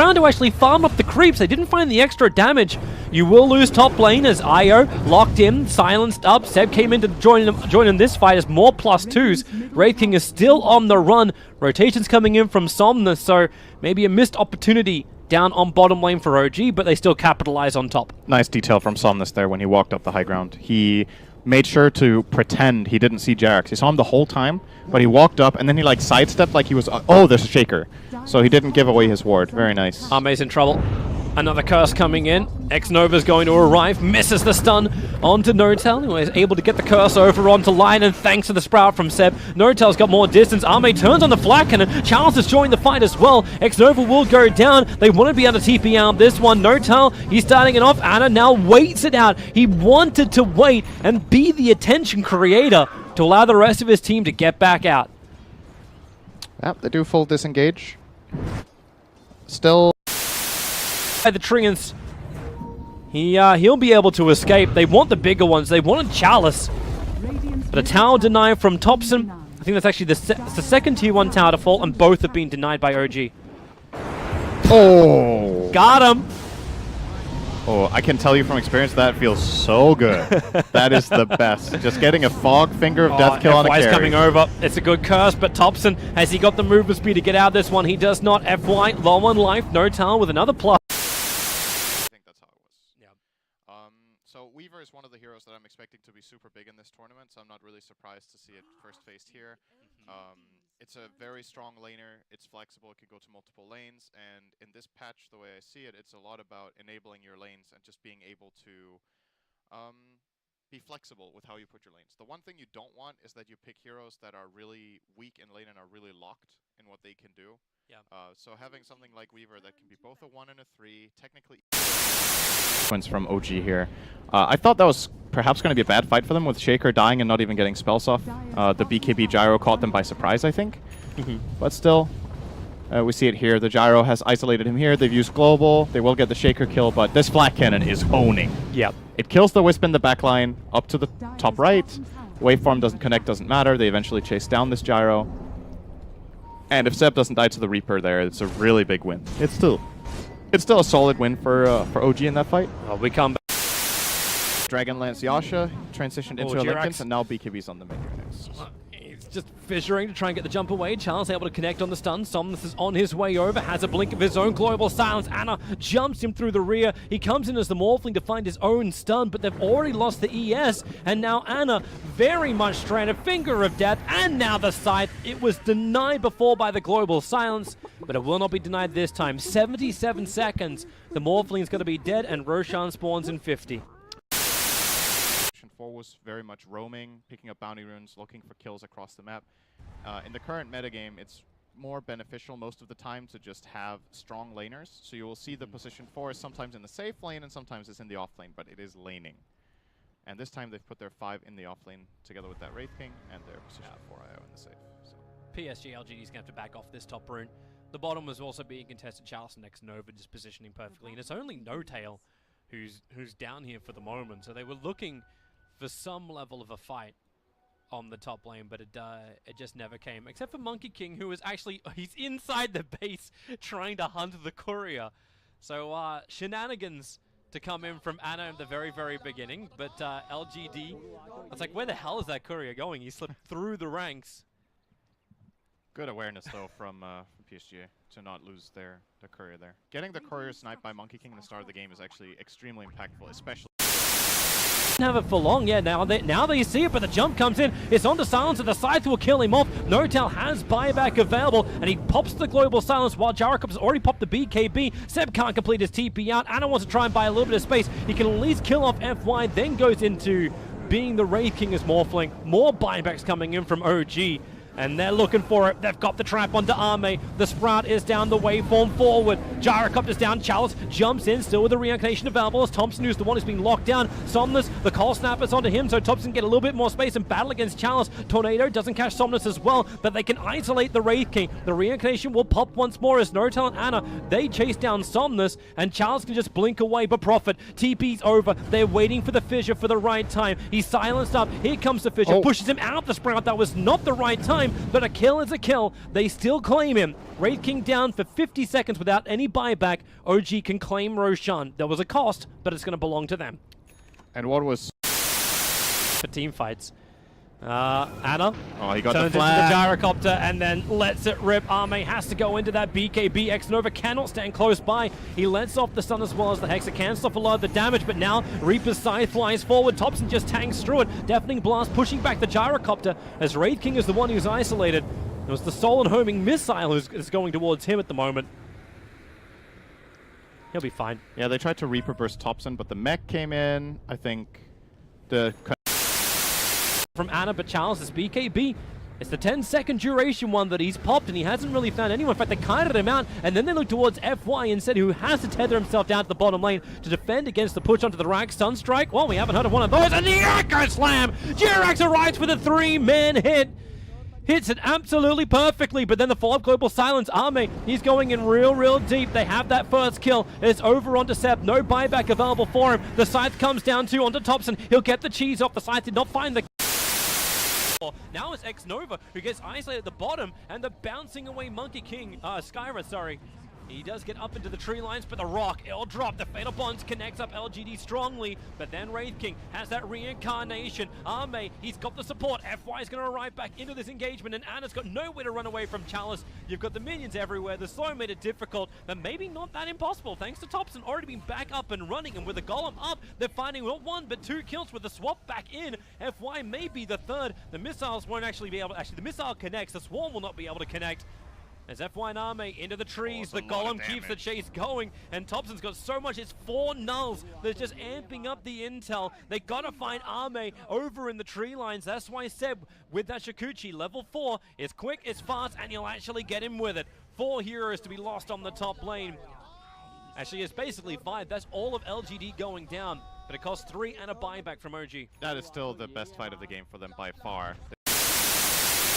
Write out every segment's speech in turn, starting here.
down to actually farm up the creeps. They didn't find the extra damage. You will lose top lane as Io locked in, silenced up. Seb came in to join in this fight as more +2s. Wraith King is still on the run. Rotations coming in from Somnus, so maybe a missed opportunity down on bottom lane for OG, but they still capitalize on top. Nice detail from Somnus there when he walked up the high ground. He made sure to pretend he didn't see Jarex. He saw him the whole time, but he walked up and then he like sidestepped like he was, oh, there's a Shaker. So he didn't give away his ward. Very nice. Ame's in trouble. Another curse coming in. X-Nova's going to arrive, misses the stun onto N0tail, who is able to get the curse over onto line, and thanks to the sprout from Seb, N0tail's got more distance. Ame turns on the flak cannon. Charles has joined the fight as well. X-Nova will go down. They want to be able to TP out this one. N0tail, he's starting it off. Ana now waits it out. He wanted to wait and be the attention creator to allow the rest of his team to get back out. Yep, they do full disengage. Still... The Treants, he'll be able to escape. They want the bigger ones. They want a Chalice. But a tower deny from Thompson. I think that's actually the second tier 1 tower to fall, and both have been denied by OG. Oh! Got him! Oh, I can tell you from experience that feels so good. That is the best. Just getting a fog finger of death kill on a carry. coming over. It's a good curse, but Thompson, has he got the movement speed to get out of this one? He does not. FY, low on life. N0tail with another plus. So Weaver is one of the heroes that I'm expecting to be super big in this tournament, so I'm not really surprised to see it first faced here. It's a very strong laner, it's flexible, it can go to multiple lanes, and in this patch, the way I see it, it's a lot about enabling your lanes and just being able to be flexible with how you put your lanes. The one thing you don't want is that you pick heroes that are really weak in lane and are really locked in what they can do. Yeah. So having something like Weaver that can be both a 1 and a 3, technically... From OG here. I thought that was perhaps going to be a bad fight for them with Shaker dying and not even getting spells off. The BKB Gyro caught them by surprise, I think. But still, we see it here. The Gyro has isolated him here. They've used Global. They will get the Shaker kill, but this Flak Cannon is owning. Yep. It kills the Wisp in the backline up to the top right. Waveform doesn't connect, doesn't matter. They eventually chase down this Gyro. And if Seb doesn't die to the Reaper there, it's a really big win. It's still a solid win for OG in that fight. We come back. Dragonlance Yasha transitioned into a Linken's, and now BKB's on the menu next. He's just fissuring to try and get the jump away. Charles able to connect on the stun. Somnus is on his way over, has a blink of his own. Global silence. Ana jumps him through the rear. He comes in as the Morphling to find his own stun, but they've already lost the ES, and now Ana very much stranded. Finger of death, and now the scythe. It was denied before by the Global silence, but it will not be denied this time. 77 seconds. The Morphling's going to be dead, and Roshan spawns in 50. 4 was very much roaming, picking up bounty runes, looking for kills across the map. In the current metagame, it's more beneficial most of the time to just have strong laners. So you will see the position 4 is sometimes in the safe lane and sometimes it's in the off lane, but it is laning. And this time they've put their 5 in the off lane together with that Wraith King and their position 4 IO in the safe. So. PSG LGD's going to have to back off this top rune. The bottom was also being contested. Charles and X-Nova just positioning perfectly. And it's only N0tail who's down here for the moment. So they were looking for some level of a fight on the top lane, but it just never came. Except for Monkey King, who is actually, he's inside the base trying to hunt the courier. So shenanigans to come in from Ana at the very, very beginning, but LGD, it's like, where the hell is that courier going? He slipped through the ranks. Good awareness, though, from PSG to not lose the courier there. Getting the courier sniped by Monkey King in the start of the game is actually extremely impactful, especially... Have it for long, yeah, now they see it, but the jump comes in, it's onto silence, and the scythe will kill him off. N0tail has buyback available, and he pops the Global silence while Jarakop has already popped the BKB. Seb can't complete his TP out. Ana wants to try and buy a little bit of space. He can at least kill off FY, then goes into being the Wraith King as Morphling. More buybacks coming in from OG. And they're looking for it. They've got the trap onto Ame. The Sprout is down, the waveform forward. Gyrocopter's down. Chalice jumps in, still with the reincarnation available as Thompson, who's the one who's being locked down. Somnus, the Cold Snapper's onto him, so Thompson get a little bit more space and battle against Chalice. Tornado doesn't catch Somnus as well, but they can isolate the Wraith King. The reincarnation will pop once more as N0tail and Ana, they chase down Somnus, and Chalice can just blink away, but Prophet, TP's over. They're waiting for the Fissure for the right time. He's silenced up. Here comes the Fissure, pushes him out the Sprout. That was not the right time. time, but a kill is a kill. They still claim him. Wraith King down for 50 seconds without any buyback. OG can claim Roshan. There was a cost, but it's going to belong to them. And what was... For team fights. Anna he got turns the into flag. the gyrocopter and then lets it rip. Arme has to go into that BKB. X-Nova cannot stand close by. He lets off the stun as well as the Hexa can stop a lot of the damage, but now Reaper's scythe flies forward. Thompson just tanks through it. Deafening blast pushing back the gyrocopter as Wraith King is the one who's isolated. It was the Soul and homing missile who's going towards him at the moment. He'll be fine. Yeah, they tried to Reaper burst Thompson, but the mech came in. I think the... From Anna, but Charles is BKB. It's the 10-second duration one that he's popped, and he hasn't really found anyone. In fact, they kited him out, and then they look towards FY instead, who has to tether himself down to the bottom lane to defend against the push onto the rack. Sunstrike, well, we haven't heard of one of those, and the Echo Slam! Jirax arrives with a 3-man hit. Hits it absolutely perfectly, but then the follow-up global silence. Arme, he's going in real deep. They have that first kill. It's over onto Seb. No buyback available for him. The scythe comes down to onto Thompson. He'll get the cheese off. The scythe did not find the... Now it's X-Nova who gets isolated at the bottom, and the bouncing away Monkey King, Skyra, sorry. He does get up into the tree lines, but the rock, it'll drop. The Fatal Bonds connects up LGD strongly, but then Wraith King has that reincarnation. Arme, he's got the support. FY is going to arrive back into this engagement, and Anna's got nowhere to run away from Chalice. You've got the minions everywhere. The slow made it difficult, but maybe not that impossible, thanks to Thompson already being back up and running, and with the Golem up, they're finding not one, but 2 kills with the swap back in. FY may be the third. The missiles won't actually be able to, the missile connects, the swarm will not be able to connect. As FY and Arme into the trees, the Golem keeps the chase going, and Thompson's got so much, it's 4 nulls that's just amping up the intel. They gotta find Arme over in the tree lines. That's why Seb, with that Shikuchi, level 4, is quick, it's fast, and you'll actually get him with it. 4 heroes to be lost on the top lane. Actually, it's basically 5. That's all of LGD going down, but it costs 3 and a buyback from OG. That is still the best fight of the game for them by far.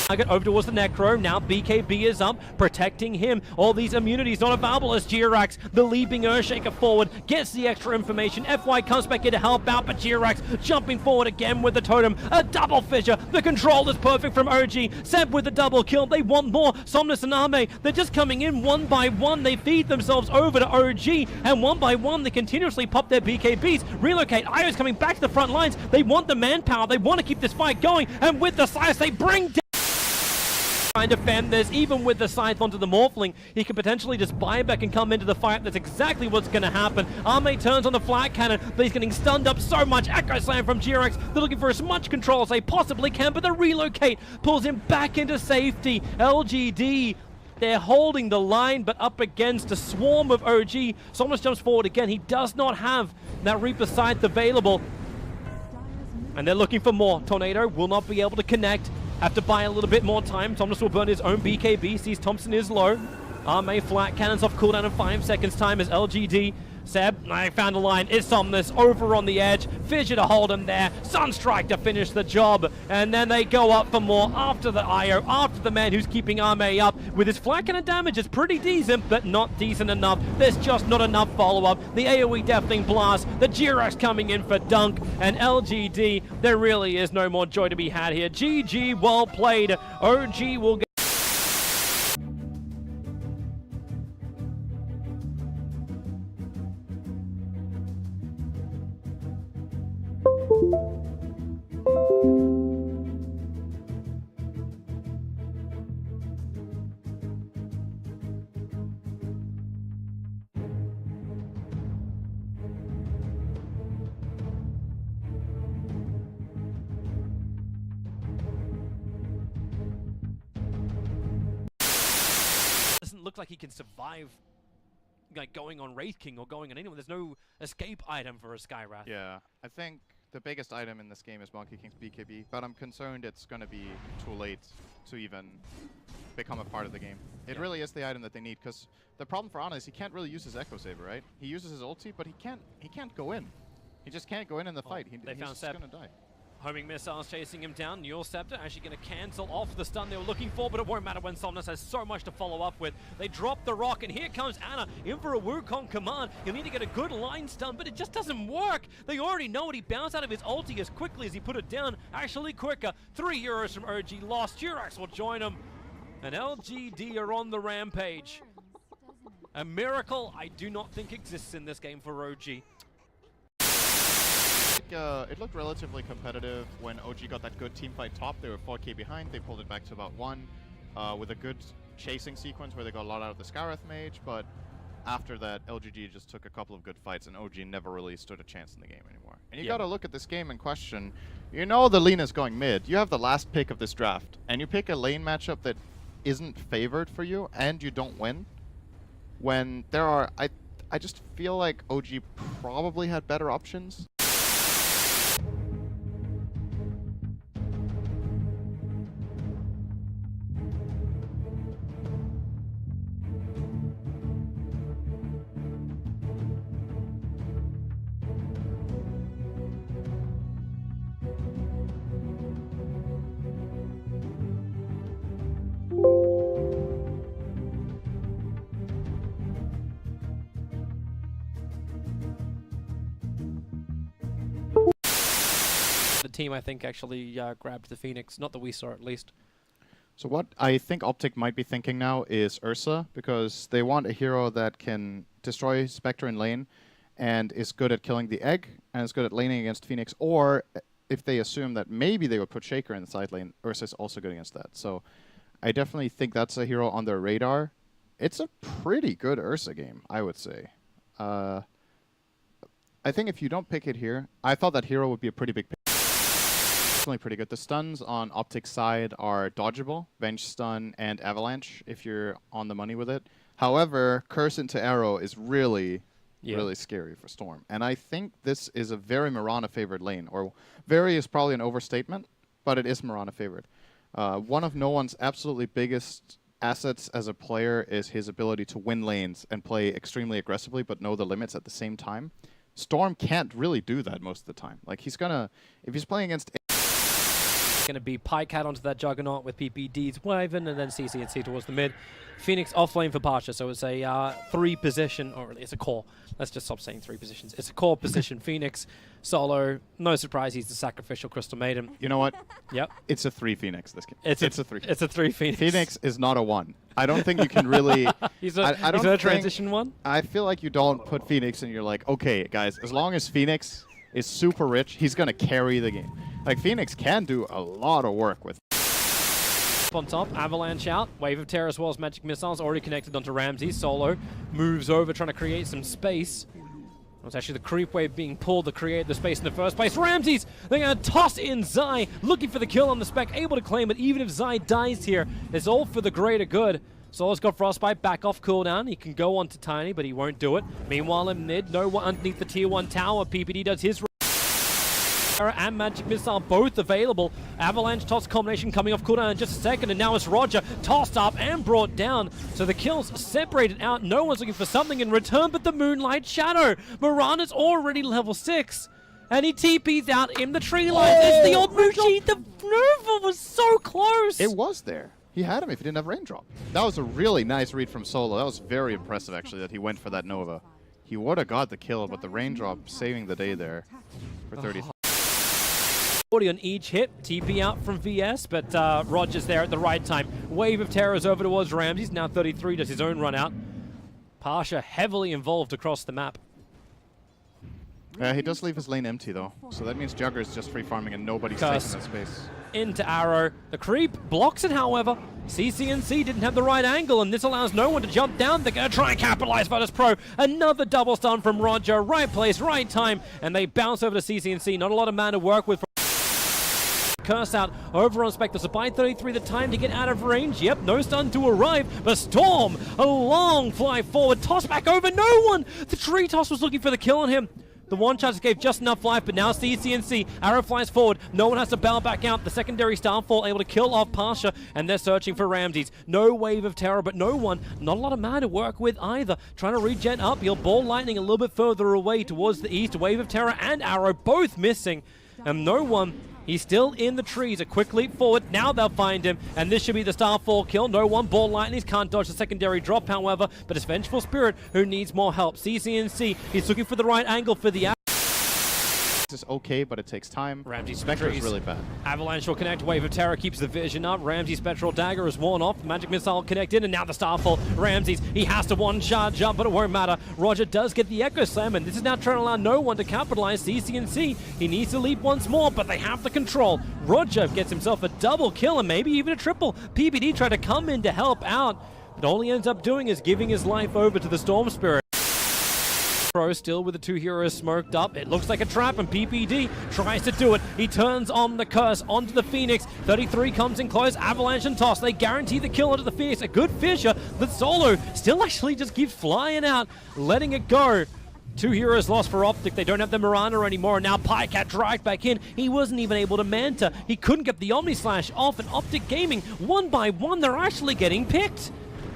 Target over towards the Necro. Now BKB is up, protecting him. All these immunities not available as Jirax, the leaping Earthshaker forward, gets the extra information. FY comes back in to help out, but Jirax jumping forward again with the totem. A double fissure. The control is perfect from OG. Seb with the double kill. They want more. Somnus and Arme, they're just coming in one by one. They feed themselves over to OG, and one by one they continuously pop their BKBs. Relocate. Io's coming back to the front lines. They want the manpower. They want to keep this fight going, and with the slice they bring down. Trying to defend this, even with the scythe onto the Morphling, he can potentially just buy back and come into the fight. That's exactly what's going to happen. Arme turns on the flat cannon, but he's getting stunned up so much. Echo Slam from Jirax. They're looking for as much control as they possibly can, but the relocate pulls him back into safety. LGD, they're holding the line, but up against a swarm of OG. Somnus jumps forward again. He does not have that Reaper scythe available, and they're looking for more. Tornado will not be able to connect. Have to buy a little bit more time. Thomas will burn his own BKB. Sees Thompson is low. Arme flat cannons off cooldown in 5 seconds time as LGD. Seb, I found a line. It's Somnus over on the edge. Fissure to hold him there. Sunstrike to finish the job. And then they go up for more after the IO, after the man who's keeping Arme up. With his flat cannon damage, it's pretty decent, but not decent enough. There's just not enough follow-up. The AoE deafening blast. The Jirax coming in for dunk. And LGD, there really is no more joy to be had here. GG, well played. OG will get... Doesn't look like he can survive like going on Wraith King or going on anyone. There's no escape item for a Skywrath. Yeah, I think the biggest item in this game is Monkey King's BKB, but I'm concerned it's going to be too late to even become a part of the game. It really is the item that they need, because the problem for Ana is he can't really use his Echo Saber, right? He uses his ulti, but he can't go in. He just can't go in the fight. He's just going to die. Homing missiles chasing him down. Neural Scepter actually going to cancel off the stun they were looking for, but it won't matter when Somnus has so much to follow up with. They drop the rock, and here comes Ana in for a Wukong command. He'll need to get a good line stun, but it just doesn't work. They already know it. He bounced out of his ulti as quickly as he put it down. Actually quicker. 3 euros from OG lost. Durax will join him. And LGD are on the rampage. A miracle I do not think exists in this game for OG. It looked relatively competitive when OG got that good team fight top. They were 4k behind. They pulled it back to about 1 with a good chasing sequence where they got a lot out of the Scarith Mage. But after that, LGG just took a couple of good fights, and OG never really stood a chance in the game anymore. And you got to look at this game in question. You know the lane is going mid. You have the last pick of this draft, and you pick a lane matchup that isn't favored for you, and you don't win. When there are, I just feel like OG probably had better options. The team, I think, actually grabbed the Phoenix. Not that we saw, at least. So what I think Optic might be thinking now is Ursa, because they want a hero that can destroy Spectre in lane and is good at killing the egg and is good at laning against Phoenix. Or if they assume that maybe they would put Shaker in the side lane, Ursa is also good against that. So I definitely think that's a hero on their radar. It's a pretty good Ursa game, I would say. I think if you don't pick it here, I thought that hero would be a pretty big pick. Pretty good. The stuns on Optic's side are dodgeable, Venge Stun and Avalanche if you're on the money with it. However, Curse into Arrow is really scary for Storm. And I think this is a very Mirana favored lane, or very is probably an overstatement, but it is Mirana favored. One of no one's absolutely biggest assets as a player is his ability to win lanes and play extremely aggressively but know the limits at the same time. Storm can't really do that most of the time. Like, he's gonna, if he's playing against Going to be Pikecat onto that Juggernaut with PPD's Wyvern, and then CCNC towards the mid. Phoenix off lane for Pasha, so it's a 3 position, or it's a core. Let's just stop saying 3 positions. It's a core position. Phoenix, solo. No surprise, he's the sacrificial Crystal Maiden. You know what? Yep. It's a 3 Phoenix, this game. It's a 3. It's a 3 Phoenix. Phoenix is not a 1. I don't think you can really... he's a transition 1? I feel like you don't put Phoenix and you're like, okay, guys, as long as Phoenix is super rich, he's going to carry the game. Like, Phoenix can do a lot of work with. On top, Avalanche out. Wave of Terror as well as Magic Missiles already connected onto Ramsey. Solo moves over trying to create some space. It's actually the creep wave being pulled to create the space in the first place. Ramses, they're going to toss in Zai, looking for the kill on the spec, able to claim it. Even if Zai dies here, it's all for the greater good. Solo's got Frostbite back off cooldown. He can go on to Tiny, but he won't do it. Meanwhile, in mid, no one underneath the tier 1 tower. PPD does his and Magic Missile both available. Avalanche toss combination coming off cooldown in just a second, and now it's Roger tossed up and brought down. So the kills separated out. No one's looking for something in return but the Moonlight Shadow. Mirana's already level 6, and he TP's out in the tree line. It's the old Muji. The Nova was so close. It was there. He had him if he didn't have raindrop. That was a really nice read from Solo. That was very impressive, actually, that he went for that Nova. He would have got the kill, but the raindrop saving the day there for 30. 40 on each hit. TP out from VS, but Roger's there at the right time. Wave of Terrors over towards Ramses. Now 33 does his own run out. Pasha heavily involved across the map. He does leave his lane empty, though. So that means Jugger's just free farming and nobody's taking that space. Into Arrow. The creep blocks it, however. CCNC didn't have the right angle, and this allows no one to jump down. They're going to try and capitalize Virtus Pro. Another double stun from Roger. Right place, right time. And they bounce over to CCNC. Not a lot of man to work with. Curse out over on Spectre. So by 33, the time to get out of range. Yep, no stun to arrive. But Storm, a long fly forward. Toss back over. No one. The tree toss was looking for the kill on him. The one charge gave just enough life, but now CCNC. Arrow flies forward. No one has to bail back out. The secondary Starfall able to kill off Pasha, and they're searching for Ramses. No Wave of Terror, but no one. Not a lot of mana to work with either. Trying to regen up. He'll ball lightning a little bit further away towards the east. Wave of Terror and Arrow both missing. and no one. He's still in the trees. A quick leap forward. Now they'll find him, and this should be the Starfall kill. No one. Ball lightnings can't dodge the secondary drop, however, but it's Vengeful Spirit who needs more help. CCNC, he's looking for the right angle for the is okay, but it takes time. Ramsey Spectre is really bad. Avalanche will connect. Wave of Terror keeps the vision up. Ramsey's Spectral Dagger is worn off. The Magic Missile connected, and now the Starfall. Ramsey's, he has to one charge up, but it won't matter. Roger does get the Echo Slam, and this is now trying to allow no one to capitalize. CCNC, he needs to leap once more, but they have the control. Roger gets himself a double kill, and maybe even a triple. PBD tried to come in to help out, but all he ends up doing is giving his life over to the Storm Spirit. Pro still with the two heroes smoked up. It looks like a trap, and PPD tries to do it. He turns on the curse onto the Phoenix. 33 comes in close. Avalanche and Toss. They guarantee the kill onto the Phoenix. A good Fisher, but Solo still actually just keeps flying out, letting it go. Two heroes lost for Optic. They don't have the Miranda anymore. Now Pycat dragged back in. He wasn't even able to Manta. He couldn't get the Omni Slash off, and Optic Gaming, one by one, they're actually getting picked.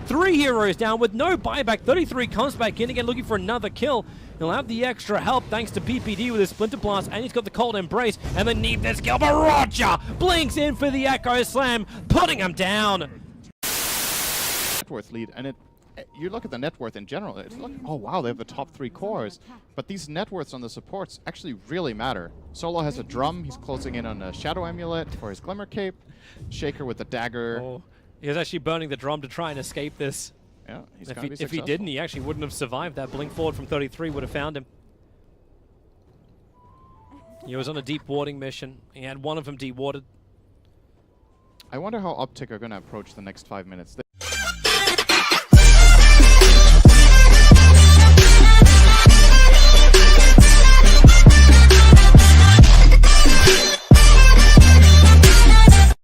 3 heroes down with no buyback. 33 comes back in again looking for another kill. He'll have the extra help thanks to PPD with his Splinter Blast, and he's got the Cold Embrace, and they need this kill, but Roger blinks in for the Echo Slam, putting him down. Net worth lead, and you look at the net worth in general, it's like, oh wow, they have the top 3 cores, but these net worths on the supports actually really matter. Solo has a drum, he's closing in on a Shadow Amulet for his Glimmer Cape, Shaker with the dagger. Oh. He was actually burning the drum to try and escape this. Yeah, he's if he didn't, he actually wouldn't have survived. That blink forward from 33 would have found him. He was on a deep warding mission. He had one of them dewarded. I wonder how Optic are going to approach the next 5 minutes.